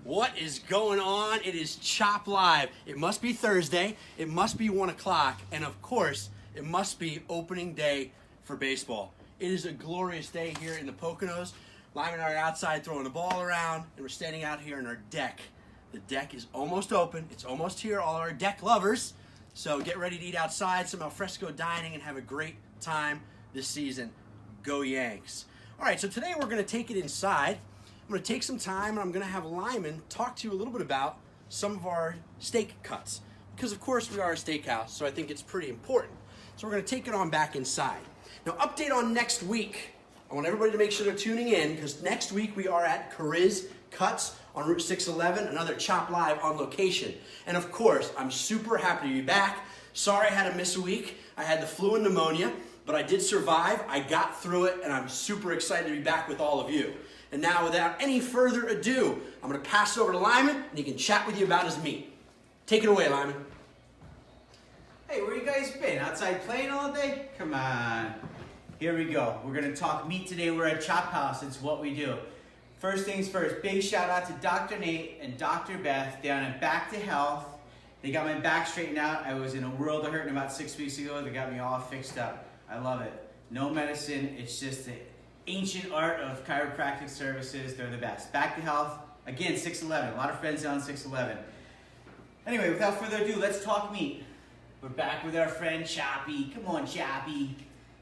What is going on? It is Chop Live. It must be Thursday. It must be 1 o'clock. And of course, it must be opening day for baseball. It is a glorious day here in the Poconos. Lyman and I are outside throwing the ball around, and we're standing out here in our deck. The deck is almost open. It's almost here, all our deck lovers. So get ready to eat outside, some alfresco dining, and have a great time this season. Go Yanks. All right, so today we're going to take it inside. I'm going to take some time, and I'm going to have Lyman talk to you a little bit about some of our steak cuts. Because, of course, we are a steakhouse, so I think it's pretty important. So we're going to take it on back inside. Now, update on next week. I want everybody to make sure they're tuning in, because next week we are at Cariz Cuts on Route 611, another Chop Live on location. And, of course, I'm super happy to be back. Sorry I had to miss a week. I had the flu and pneumonia, but I did survive. I got through it, and I'm super excited to be back with all of you. And now, without any further ado, I'm going to pass it over to Lyman, and he can chat with you about his meat. Take it away, Lyman. Hey, where you guys been? Outside playing all day? Come on. Here we go. We're going to talk meat today. We're at Chop House. It's what we do. First things first, big shout out to Dr. Nate and Dr. Beth down at Back to Health. They got my back straightened out. I was in a world of hurt about 6 weeks ago. They got me all fixed up. I love it. No medicine. It's just the ancient art of chiropractic services. They're the best. Back to Health. Again, 611. A lot of friends on 611. Anyway, without further ado, let's talk meat. We're back with our friend Choppy. Come on, Choppy.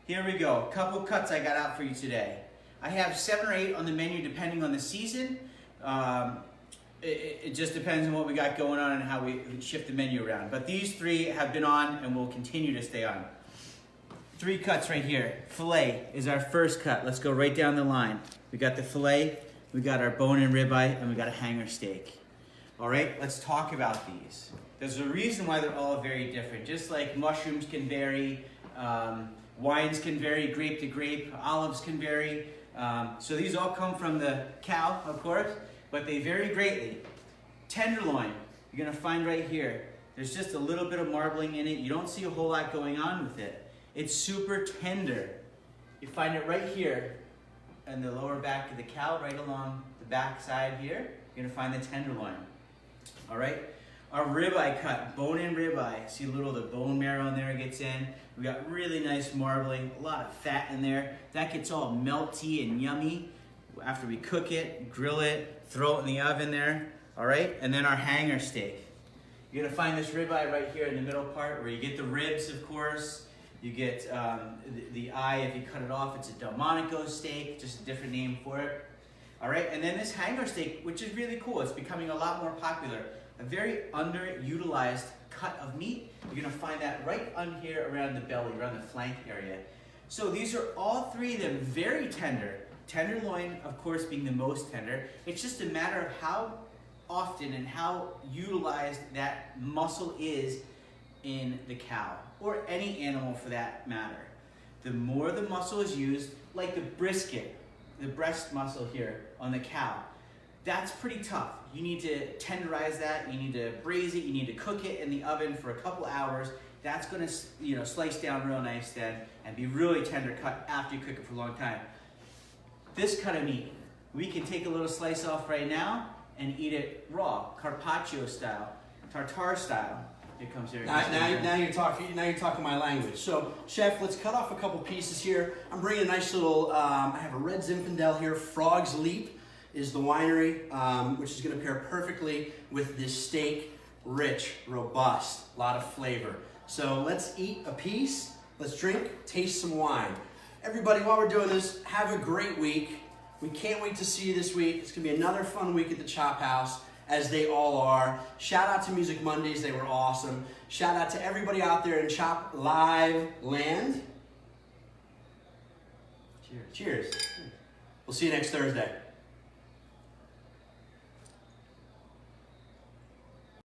Here we go. Couple cuts I got out for you today. I have 7 or 8 on the menu depending on the season. It just depends on what we got going on and how we shift the menu around. But these 3 have been on and will continue to stay on. 3 cuts right here. Filet is our first cut. Let's go right down the line. We got the filet, we got our bone and ribeye, and we got a hanger steak. All right, let's talk about these. There's a reason why they're all very different. Just like mushrooms can vary, wines can vary, grape to grape, olives can vary. So these all come from the cow, of course, but they vary greatly. Tenderloin, you're gonna find right here. There's just a little bit of marbling in it. You don't see a whole lot going on with it. It's super tender. You find it right here in the lower back of the cow, right along the back side here. You're gonna find the tenderloin. All right? Our ribeye cut, bone-in ribeye. See a little of the bone marrow in there gets in. We got really nice marbling, a lot of fat in there. That gets all melty and yummy after we cook it, grill it, throw it in the oven there. All right? And then our hanger steak. You're gonna find this ribeye right here in the middle part where you get the ribs, of course. You get the eye, if you cut it off, it's a Delmonico steak, just a different name for it. All right, and then this hanger steak, which is really cool. It's becoming a lot more popular. A very underutilized cut of meat. You're gonna find that right on here around the belly, around the flank area. So these are all 3 of them very tender. Tenderloin, of course, being the most tender. It's just a matter of how often and how utilized that muscle is in the cow, or any animal for that matter. The more the muscle is used, like the brisket, the breast muscle here on the cow, that's pretty tough. You need to tenderize that, you need to braise it, you need to cook it in the oven for a couple hours. That's gonna, slice down real nice then and be really tender cut after you cook it for a long time. This cut of meat, we can take a little slice off right now and eat it raw, carpaccio style, tartare style. It comes here. Now you're talking my language. So, chef, let's cut off a couple pieces here. I'm bringing a nice little. I have a red Zinfandel here. Frog's Leap is the winery, which is going to pair perfectly with this steak. Rich, robust, a lot of flavor. So let's eat a piece. Let's drink, taste some wine. Everybody, while we're doing this, have a great week. We can't wait to see you this week. It's going to be another fun week at the Chop House, as they all are. Shout out to Music Mondays, they were awesome. Shout out to everybody out there in Chop Live land. Cheers. Cheers. We'll see you next Thursday.